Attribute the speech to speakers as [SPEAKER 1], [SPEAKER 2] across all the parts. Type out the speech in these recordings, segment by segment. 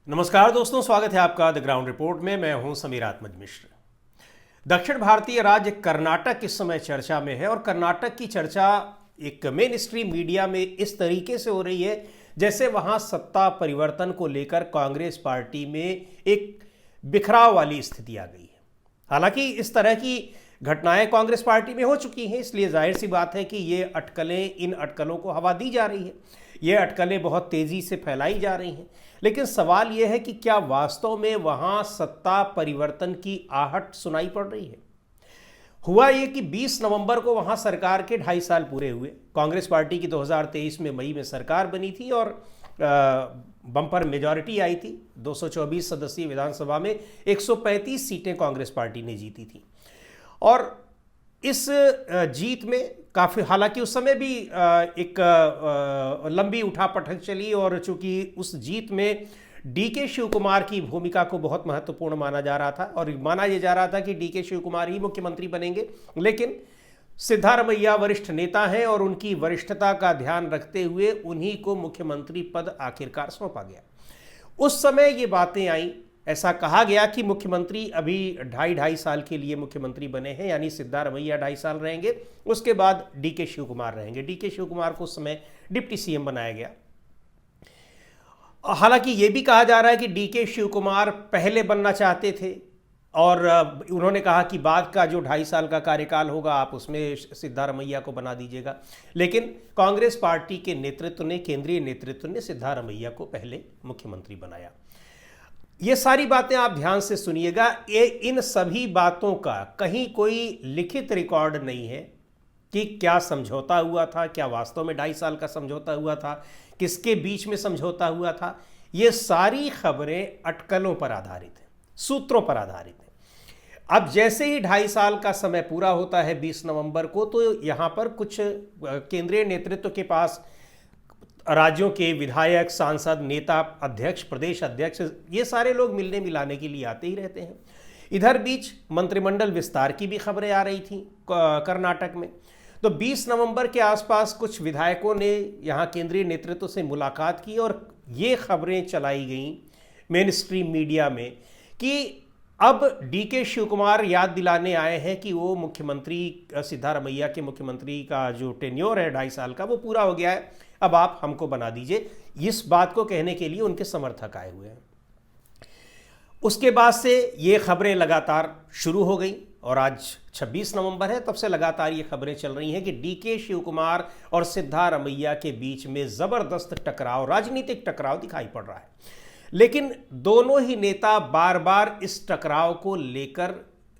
[SPEAKER 1] नमस्कार दोस्तों, स्वागत है आपका द ग्राउंड रिपोर्ट में। मैं हूं समीर आत्मज मिश्र। दक्षिण भारतीय राज्य कर्नाटक इस समय चर्चा में है और कर्नाटक की चर्चा एक मेन स्ट्रीम मीडिया में इस तरीके से हो रही है जैसे वहां सत्ता परिवर्तन को लेकर कांग्रेस पार्टी में एक बिखराव वाली स्थिति आ गई है। हालांकि इस तरह की घटनाएं कांग्रेस पार्टी में हो चुकी हैं, इसलिए जाहिर सी बात है कि ये अटकलें, इन अटकलों को हवा दी जा रही है। ये अटकलें बहुत तेज़ी से फैलाई जा रही हैं। लेकिन सवाल यह है कि क्या वास्तव में वहाँ सत्ता परिवर्तन की आहट सुनाई पड़ रही है। हुआ ये कि 20 नवंबर को वहाँ सरकार के 2.5 साल पूरे हुए। कांग्रेस पार्टी की 2023 में मई में सरकार बनी थी और बम्पर मेजॉरिटी आई थी। 224 सदस्यीय विधानसभा में 135 सीटें कांग्रेस पार्टी ने जीती थी और इस जीत में काफ़ी, हालांकि उस समय भी एक लंबी उठापटक चली और चूंकि उस जीत में डीके शिव कुमार की भूमिका को बहुत महत्वपूर्ण माना जा रहा था और माना यह जा रहा था कि डीके शिव कुमार ही मुख्यमंत्री बनेंगे। लेकिन सिद्धारमैया वरिष्ठ नेता हैं और उनकी वरिष्ठता का ध्यान रखते हुए उन्हीं को मुख्यमंत्री पद आखिरकार सौंपा गया। उस समय ये बातें आई, ऐसा कहा गया कि मुख्यमंत्री अभी 2.5 साल के लिए मुख्यमंत्री बने हैं, यानी सिद्धारमैया 2.5 साल रहेंगे, उसके बाद डीके शिव कुमार रहेंगे। डीके शिव कुमार को उस समय डिप्टी सीएम बनाया गया। हालांकि ये भी कहा जा रहा है कि डीके शिव कुमार पहले बनना चाहते थे और उन्होंने कहा कि बाद का जो 2.5 साल का कार्यकाल होगा आप उसमें सिद्धारमैया को बना दीजिएगा। लेकिन कांग्रेस पार्टी के नेतृत्व ने, केंद्रीय नेतृत्व ने सिद्धारमैया को पहले मुख्यमंत्री बनाया। ये सारी बातें आप ध्यान से सुनिएगा। ये इन सभी बातों का कहीं कोई लिखित रिकॉर्ड नहीं है कि क्या समझौता हुआ था, क्या वास्तव में 2.5 साल का समझौता हुआ था, किसके बीच में समझौता हुआ था। ये सारी खबरें अटकलों पर आधारित हैं, सूत्रों पर आधारित हैं। अब जैसे ही 2.5 साल का समय पूरा होता है 20 नवंबर को, तो यहाँ पर कुछ केंद्रीय नेतृत्व के पास राज्यों के विधायक, सांसद, नेता, अध्यक्ष, प्रदेश अध्यक्ष, ये सारे लोग मिलने मिलाने के लिए आते ही रहते हैं। इधर बीच मंत्रिमंडल विस्तार की भी खबरें आ रही थी कर्नाटक में। तो 20 नवंबर के आसपास कुछ विधायकों ने यहाँ केंद्रीय नेतृत्व से मुलाकात की और ये खबरें चलाई गईं मेन स्ट्रीम मीडिया में कि अब डीके शिव कुमार याद दिलाने आए हैं कि वो मुख्यमंत्री, सिद्धारमैया के मुख्यमंत्री का जो टेन्योर है 2.5 साल का, वो पूरा हो गया है, अब आप हमको बना दीजिए। इस बात को कहने के लिए उनके समर्थक आए हुए हैं। उसके बाद से ये खबरें लगातार शुरू हो गई और आज 26 नवंबर है, तब से लगातार ये खबरें चल रही हैं कि डीके शिव कुमार और सिद्धारमैया के बीच में ज़बरदस्त टकराव, राजनीतिक टकराव दिखाई पड़ रहा है। लेकिन दोनों ही नेता बार बार इस टकराव को लेकर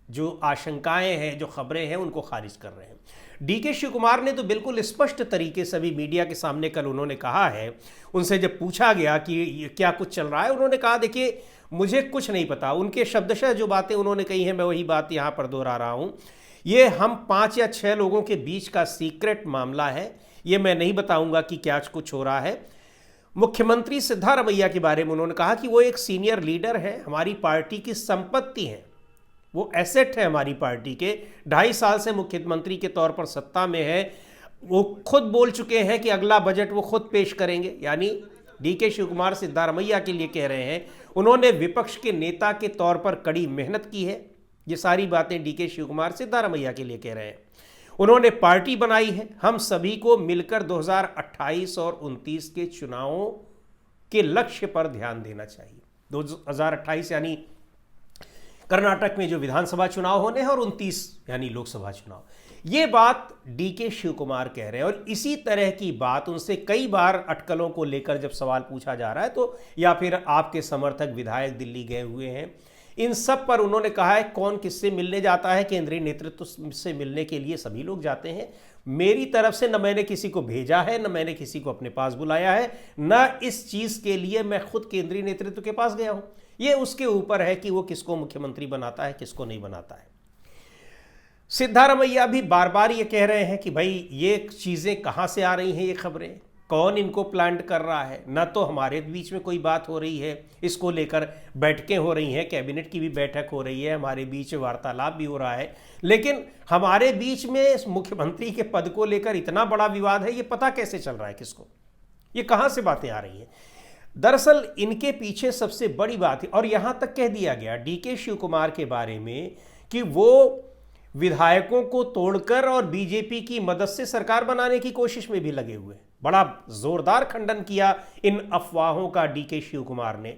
[SPEAKER 1] जो आशंकाएं हैं, जो खबरें हैं, उनको खारिज कर रहे हैं। डीके शिव कुमार ने तो बिल्कुल स्पष्ट तरीके से भी मीडिया के सामने कल उन्होंने कहा है, उनसे जब पूछा गया कि क्या कुछ चल रहा है, उन्होंने कहा देखिए मुझे कुछ नहीं पता। उनके शब्दशः जो बातें उन्होंने कही हैं मैं वही बात यहाँ पर दोहरा रहा हूँ। ये हम 5 या 6 लोगों के बीच का सीक्रेट मामला है, ये मैं नहीं बताऊँगा कि क्या कुछ हो रहा है। मुख्यमंत्री सिद्धारमैया के बारे में उन्होंने कहा कि वो एक सीनियर लीडर है, हमारी पार्टी की संपत्ति है, वो एसेट है हमारी पार्टी के, 2.5 साल से मुख्यमंत्री के तौर पर सत्ता में है। वो खुद बोल चुके हैं कि अगला बजट वो खुद पेश करेंगे, यानी डीके शिव कुमार सिद्धारमैया के लिए कह रहे हैं। उन्होंने विपक्ष के नेता के तौर पर कड़ी मेहनत की है। ये सारी बातें डीके शिव कुमार सिद्धारमैया के लिए कह रहे हैं। उन्होंने पार्टी बनाई है, हम सभी को मिलकर 2028 और 29 के चुनावों के लक्ष्य पर ध्यान देना चाहिए। 2028 यानी कर्नाटक में जो विधानसभा चुनाव होने हैं और 29 यानी लोकसभा चुनाव। ये बात डीके शिव कुमार कह रहे हैं और इसी तरह की बात उनसे कई बार अटकलों को लेकर जब सवाल पूछा जा रहा है तो, या फिर आपके समर्थक विधायक दिल्ली गए हुए हैं, इन सब पर उन्होंने कहा है कौन किससे मिलने जाता है, केंद्रीय नेतृत्व से मिलने के लिए सभी लोग जाते हैं। मेरी तरफ से न मैंने किसी को भेजा है, न मैंने किसी को अपने पास बुलाया है, न इस चीज़ के लिए मैं खुद केंद्रीय नेतृत्व के पास गया हूँ। ये उसके ऊपर है कि वो किसको मुख्यमंत्री बनाता है, किसको नहीं बनाता है। सिद्धारमैया भी बार बार ये कह रहे हैं कि भाई ये चीज़ें कहाँ से आ रही हैं, ये खबरें कौन इनको प्लांट कर रहा है। न तो हमारे बीच में कोई बात हो रही है, इसको लेकर बैठकें हो रही हैं, कैबिनेट की भी बैठक हो रही है, हमारे बीच वार्तालाप भी हो रहा है, लेकिन हमारे बीच में मुख्यमंत्री के पद को लेकर इतना बड़ा विवाद है, ये पता कैसे चल रहा है किसको, ये कहाँ से बातें आ रही हैं। दरअसल इनके पीछे सबसे बड़ी बात है, और यहां तक कह दिया गया डीके शिव कुमार के बारे में कि वो विधायकों को तोड़कर और बीजेपी की मदद से सरकार बनाने की कोशिश में भी लगे हुए। बड़ा जोरदार खंडन किया इन अफवाहों का डीके शिव कुमार ने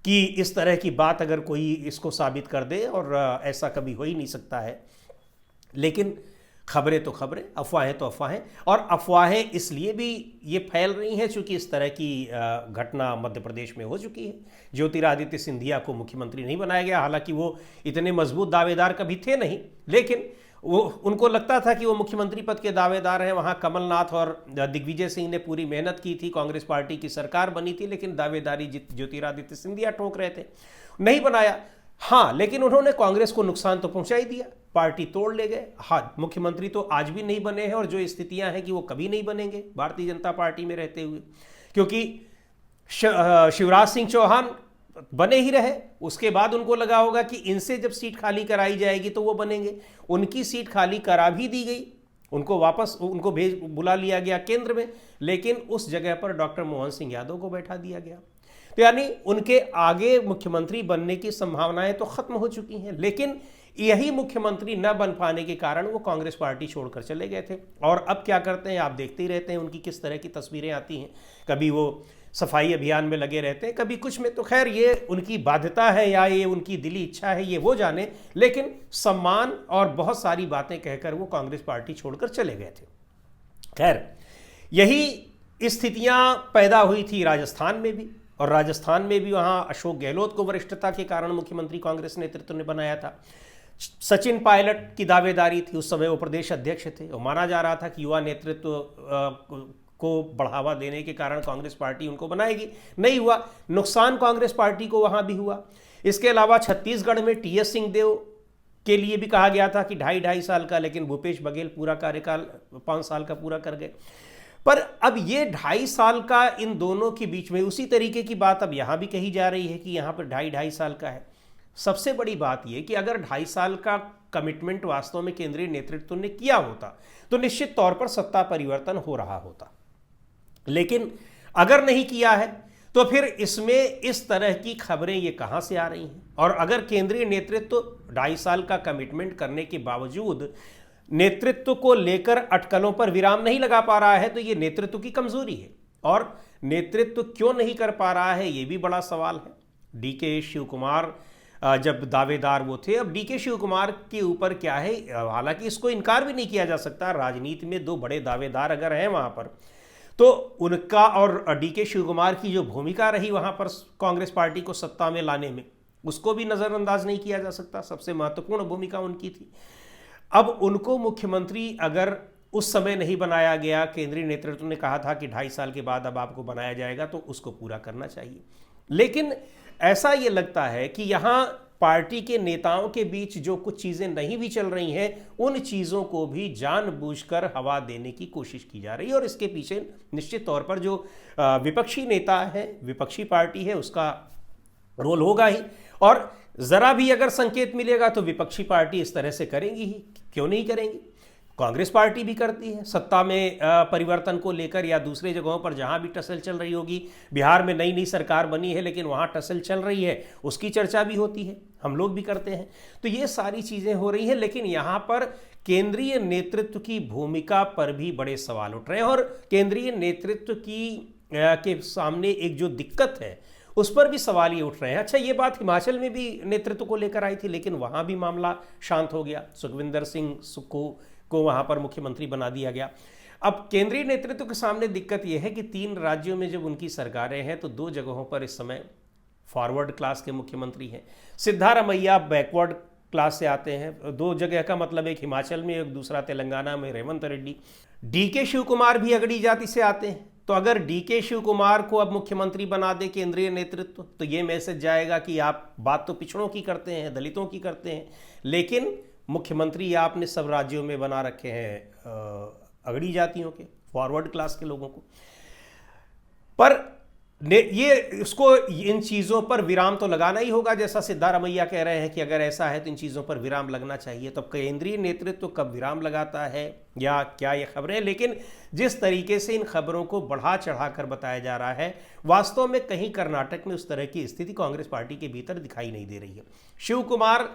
[SPEAKER 1] कि इस तरह की बात अगर कोई इसको साबित कर दे, और ऐसा कभी हो ही नहीं सकता है। लेकिन खबरें तो खबरें, अफवाहें तो अफवाहें, और अफवाहें इसलिए भी ये फैल रही हैं चूंकि इस तरह की घटना मध्य प्रदेश में हो चुकी है। ज्योतिरादित्य सिंधिया को मुख्यमंत्री नहीं बनाया गया, हालांकि वो इतने मजबूत दावेदार कभी थे नहीं, लेकिन वो उनको लगता था कि वो मुख्यमंत्री पद के दावेदार हैं। वहाँ कमलनाथ और दिग्विजय सिंह ने पूरी मेहनत की थी, कांग्रेस पार्टी की सरकार बनी थी, लेकिन दावेदारी ज्योतिरादित्य सिंधिया ठोक रहे थे, नहीं बनाया। हाँ, लेकिन उन्होंने कांग्रेस को नुकसान तो पहुंचा ही दिया, पार्टी तोड़ ले गए। हाँ, मुख्यमंत्री तो आज भी नहीं बने हैं, और जो स्थितियां हैं कि वो कभी नहीं बनेंगे भारतीय जनता पार्टी में रहते हुए, क्योंकि शिवराज सिंह चौहान बने ही रहे। उसके बाद उनको लगा होगा कि इनसे जब सीट खाली कराई जाएगी तो वो बनेंगे। उनकी सीट खाली करा भी दी गई, उनको वापस बुला लिया गया केंद्र में, लेकिन उस जगह पर डॉक्टर मोहन सिंह यादव को बैठा दिया गया। तो यानी उनके आगे मुख्यमंत्री बनने की संभावनाएं तो खत्म हो चुकी हैं। लेकिन यही मुख्यमंत्री न बन पाने के कारण वो कांग्रेस पार्टी छोड़कर चले गए थे। और अब क्या करते हैं, आप देखते ही रहते हैं उनकी किस तरह की तस्वीरें आती हैं। कभी वो सफाई अभियान में लगे रहते हैं, कभी कुछ में। तो खैर, ये उनकी बाध्यता है या ये उनकी दिली इच्छा है, ये वो जाने, लेकिन सम्मान और बहुत सारी बातें कहकर वो कांग्रेस पार्टी छोड़कर चले गए थे। खैर, यही स्थितियां पैदा हुई थी राजस्थान में भी, और राजस्थान में भी वहाँ अशोक गहलोत को वरिष्ठता के कारण मुख्यमंत्री कांग्रेस नेतृत्व ने बनाया था। सचिन पायलट की दावेदारी थी, उस समय वो प्रदेश अध्यक्ष थे, और माना जा रहा था कि युवा नेतृत्व को बढ़ावा देने के कारण कांग्रेस पार्टी उनको बनाएगी। नहीं हुआ, नुकसान कांग्रेस पार्टी को वहाँ भी हुआ। इसके अलावा छत्तीसगढ़ में टीएस सिंहदेव के लिए भी कहा गया था कि 2.5 साल का, लेकिन भूपेश बघेल पूरा कार्यकाल 5 साल का पूरा कर गए। पर अब ये 2.5 साल का इन दोनों के बीच में उसी तरीके की बात अब यहाँ भी कही जा रही है कि यहाँ पर 2.5 साल का है। सबसे बड़ी बात यह कि अगर 2.5 साल का कमिटमेंट वास्तव में केंद्रीय नेतृत्व ने किया होता तो निश्चित तौर पर सत्ता परिवर्तन हो रहा होता, लेकिन अगर नहीं किया है तो फिर इसमें इस तरह की खबरें ये कहां से आ रही हैं। और अगर केंद्रीय नेतृत्व 2.5 साल का कमिटमेंट करने के बावजूद नेतृत्व को लेकर अटकलों पर विराम नहीं लगा पा रहा है तो ये नेतृत्व की कमजोरी है। और नेतृत्व क्यों नहीं कर पा रहा है, ये भी बड़ा सवाल है। डीके शिव कुमार जब दावेदार वो थे, अब डीके शिव कुमार के ऊपर क्या है, हालांकि इसको इनकार भी नहीं किया जा सकता, राजनीति में 2 बड़े दावेदार अगर हैं वहां पर, तो उनका और डीके शिव कुमार की जो भूमिका रही वहां पर कांग्रेस पार्टी को सत्ता में लाने में, उसको भी नजरअंदाज नहीं किया जा सकता। सबसे महत्वपूर्ण भूमिका उनकी थी। अब उनको मुख्यमंत्री अगर उस समय नहीं बनाया गया, केंद्रीय नेतृत्व ने कहा था कि 2.5 साल के बाद अब आपको बनाया जाएगा, तो उसको पूरा करना चाहिए। लेकिन ऐसा ये लगता है कि यहाँ पार्टी के नेताओं के बीच जो कुछ चीज़ें नहीं भी चल रही हैं, उन चीज़ों को भी जानबूझकर हवा देने की कोशिश की जा रही है। और इसके पीछे निश्चित तौर पर जो विपक्षी नेता है, विपक्षी पार्टी है, उसका रोल होगा ही। और ज़रा भी अगर संकेत मिलेगा तो विपक्षी पार्टी इस तरह से करेंगी ही, क्यों नहीं करेंगी। कांग्रेस पार्टी भी करती है सत्ता में परिवर्तन को लेकर, या दूसरे जगहों पर जहां भी टसल चल रही होगी। बिहार में नई सरकार बनी है लेकिन वहां टसल चल रही है, उसकी चर्चा भी होती है, हम लोग भी करते हैं। तो ये सारी चीज़ें हो रही हैं, लेकिन यहाँ पर केंद्रीय नेतृत्व की भूमिका पर भी बड़े सवाल उठ रहे हैं। और केंद्रीय नेतृत्व के सामने एक जो दिक्कत है उस पर भी सवाल ये उठ रहे हैं। अच्छा, ये बात हिमाचल में भी नेतृत्व को लेकर आई थी, लेकिन वहाँ भी मामला शांत हो गया, सुखविंदर सिंह सुक्खू को वहाँ पर मुख्यमंत्री बना दिया गया। अब केंद्रीय नेतृत्व के सामने दिक्कत यह है कि 3 राज्यों में जब उनकी सरकारें हैं तो 2 जगहों पर इस समय फॉरवर्ड क्लास के मुख्यमंत्री हैं। सिद्धारमैया बैकवर्ड क्लास से आते हैं। 2 जगह का मतलब, एक हिमाचल में, एक दूसरा तेलंगाना में रेवंत रेड्डी। डीके शिव कुमार भी अगड़ी जाति से आते हैं। तो अगर डीके शिव कुमार को अब मुख्यमंत्री बना दे केंद्रीय नेतृत्व, तो ये मैसेज जाएगा कि आप बात तो पिछड़ों की करते हैं, दलितों की करते हैं, लेकिन मुख्यमंत्री आपने सब राज्यों में बना रखे हैं अगड़ी जातियों के, फॉरवर्ड क्लास के लोगों को। पर ये इसको इन चीज़ों पर विराम तो लगाना ही होगा, जैसा सिद्धारमैया कह रहे हैं कि अगर ऐसा है तो इन चीज़ों पर विराम लगना चाहिए। तो केंद्रीय नेतृत्व तो कब विराम लगाता है या क्या ये खबरें, लेकिन जिस तरीके से इन खबरों को बढ़ा चढ़ाकर बताया जा रहा है, वास्तव में कहीं कर्नाटक में उस तरह की स्थिति कांग्रेस पार्टी के भीतर दिखाई नहीं दे रही है। शिव कुमार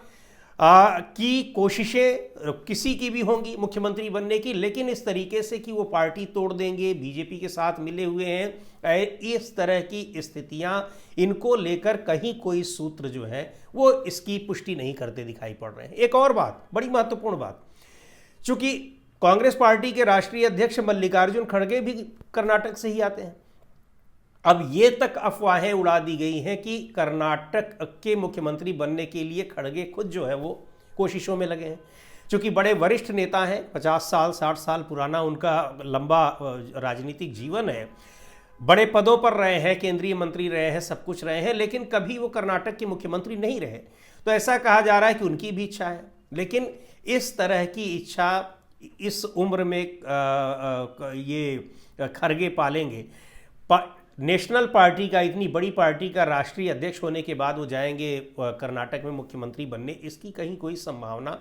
[SPEAKER 1] की कोशिशें किसी की भी होंगी मुख्यमंत्री बनने की, लेकिन इस तरीके से कि वो पार्टी तोड़ देंगे, बीजेपी के साथ मिले हुए हैं, इस तरह की स्थितियां इनको लेकर कहीं कोई सूत्र जो है वो इसकी पुष्टि नहीं करते दिखाई पड़ रहे हैं। एक और बात, बड़ी महत्वपूर्ण बात, चूंकि कांग्रेस पार्टी के राष्ट्रीय अध्यक्ष मल्लिकार्जुन खड़गे भी कर्नाटक से ही आते हैं। अब ये तक अफवाहें उड़ा दी गई हैं कि कर्नाटक के मुख्यमंत्री बनने के लिए खड़गे खुद जो है वो कोशिशों में लगे हैं। चूँकि बड़े वरिष्ठ नेता हैं, 50 साल 60 साल पुराना उनका लंबा राजनीतिक जीवन है, बड़े पदों पर रहे हैं, केंद्रीय मंत्री रहे हैं, सब कुछ रहे हैं, लेकिन कभी वो कर्नाटक के मुख्यमंत्री नहीं रहे। तो ऐसा कहा जा रहा है कि उनकी भी इच्छा है, लेकिन इस तरह की इच्छा इस उम्र में ये खड़गे पालेंगे। नेशनल पार्टी का, इतनी बड़ी पार्टी का राष्ट्रीय अध्यक्ष होने के बाद वो जाएंगे कर्नाटक में मुख्यमंत्री बनने, इसकी कहीं कोई संभावना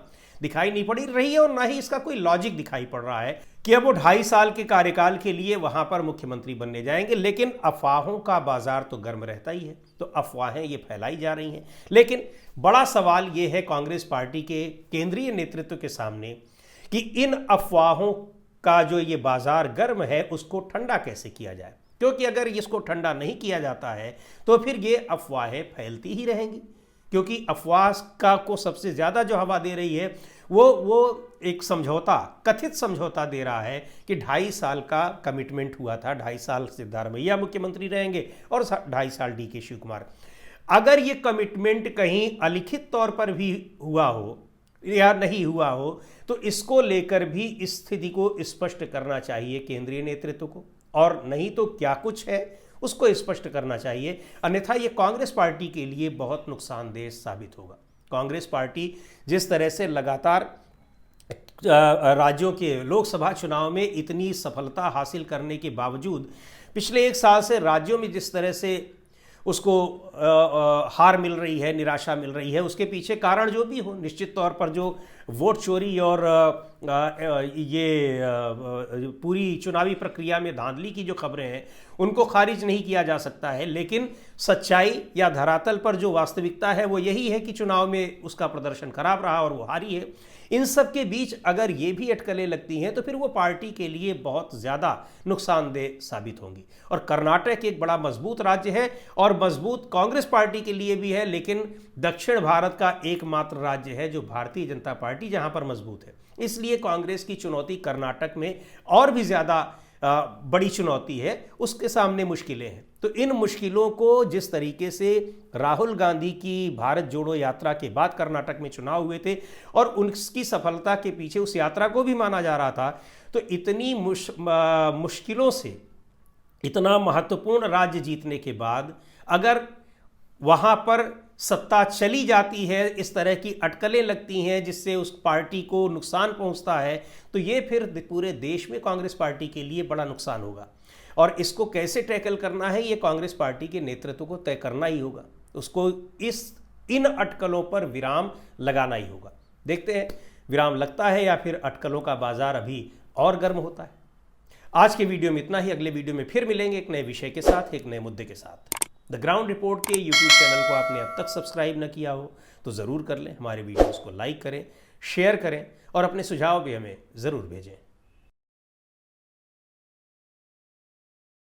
[SPEAKER 1] दिखाई नहीं पड़ी रही है और ना ही इसका कोई लॉजिक दिखाई पड़ रहा है कि अब वो 2.5 साल के कार्यकाल के लिए वहां पर मुख्यमंत्री बनने जाएंगे। लेकिन अफवाहों का बाजार तो गर्म रहता ही है, तो अफवाहें ये फैलाई जा रही हैं। लेकिन बड़ा सवाल ये है कांग्रेस पार्टी के केंद्रीय नेतृत्व के सामने कि इन अफवाहों का जो ये बाजार गर्म है उसको ठंडा कैसे किया जाए, क्योंकि अगर इसको ठंडा नहीं किया जाता है तो फिर ये अफवाहें फैलती ही रहेंगी। क्योंकि अफवाह का को सबसे ज़्यादा जो हवा दे रही है वो एक समझौता, कथित समझौता दे रहा है कि 2.5 साल का कमिटमेंट हुआ था, 2.5 साल सिद्धारमैया मुख्यमंत्री रहेंगे और 2.5 साल डीके शिव कुमार। अगर ये कमिटमेंट कहीं अलिखित तौर पर भी हुआ हो या नहीं हुआ हो तो इसको लेकर भी इस स्थिति को स्पष्ट करना चाहिए केंद्रीय नेतृत्व को, और नहीं तो क्या कुछ है उसको स्पष्ट करना चाहिए। अन्यथा ये कांग्रेस पार्टी के लिए बहुत नुकसानदेह साबित होगा। कांग्रेस पार्टी जिस तरह से लगातार राज्यों के लोकसभा चुनाव में इतनी सफलता हासिल करने के बावजूद पिछले 1 साल से राज्यों में जिस तरह से उसको हार मिल रही है, निराशा मिल रही है, उसके पीछे कारण जो भी हो, निश्चित तौर पर जो वोट चोरी और ये पूरी चुनावी प्रक्रिया में धांधली की जो खबरें हैं उनको खारिज नहीं किया जा सकता है। लेकिन सच्चाई या धरातल पर जो वास्तविकता है वो यही है कि चुनाव में उसका प्रदर्शन खराब रहा और वो हारी है। इन सब के बीच अगर ये भी अटकलें लगती हैं तो फिर वो पार्टी के लिए बहुत ज़्यादा नुकसानदेह साबित होंगी। और कर्नाटक एक बड़ा मजबूत राज्य है और मजबूत कांग्रेस पार्टी के लिए भी है, लेकिन दक्षिण भारत का एकमात्र राज्य है जो भारतीय जनता पार्टी जहां पर मजबूत है। इसलिए कांग्रेस की चुनौती कर्नाटक में और भी ज़्यादा बड़ी चुनौती है, उसके सामने मुश्किलें हैं। तो इन मुश्किलों को जिस तरीके से राहुल गांधी की भारत जोड़ो यात्रा के बाद कर्नाटक में चुनाव हुए थे और उनकी सफलता के पीछे उस यात्रा को भी माना जा रहा था, तो इतनी मुश्किलों से इतना महत्वपूर्ण राज्य जीतने के बाद अगर वहाँ पर सत्ता चली जाती है, इस तरह की अटकलें लगती हैं जिससे उस पार्टी को नुकसान पहुँचता है, तो ये फिर पूरे देश में कांग्रेस पार्टी के लिए बड़ा नुकसान होगा। और इसको कैसे टैकल करना है ये कांग्रेस पार्टी के नेतृत्व को तय करना ही होगा, उसको इन अटकलों पर विराम लगाना ही होगा। देखते हैं विराम लगता है या फिर अटकलों का बाजार अभी और गर्म होता है। आज के वीडियो में इतना ही, अगले वीडियो में फिर मिलेंगे एक नए विषय के साथ, एक नए मुद्दे के साथ। द ग्राउंड रिपोर्ट के यूट्यूब चैनल को आपने अब तक सब्सक्राइब न किया हो तो ज़रूर कर लें, हमारे वीडियोज़ को लाइक करें, शेयर करें और अपने सुझाव भी हमें ज़रूर भेजें।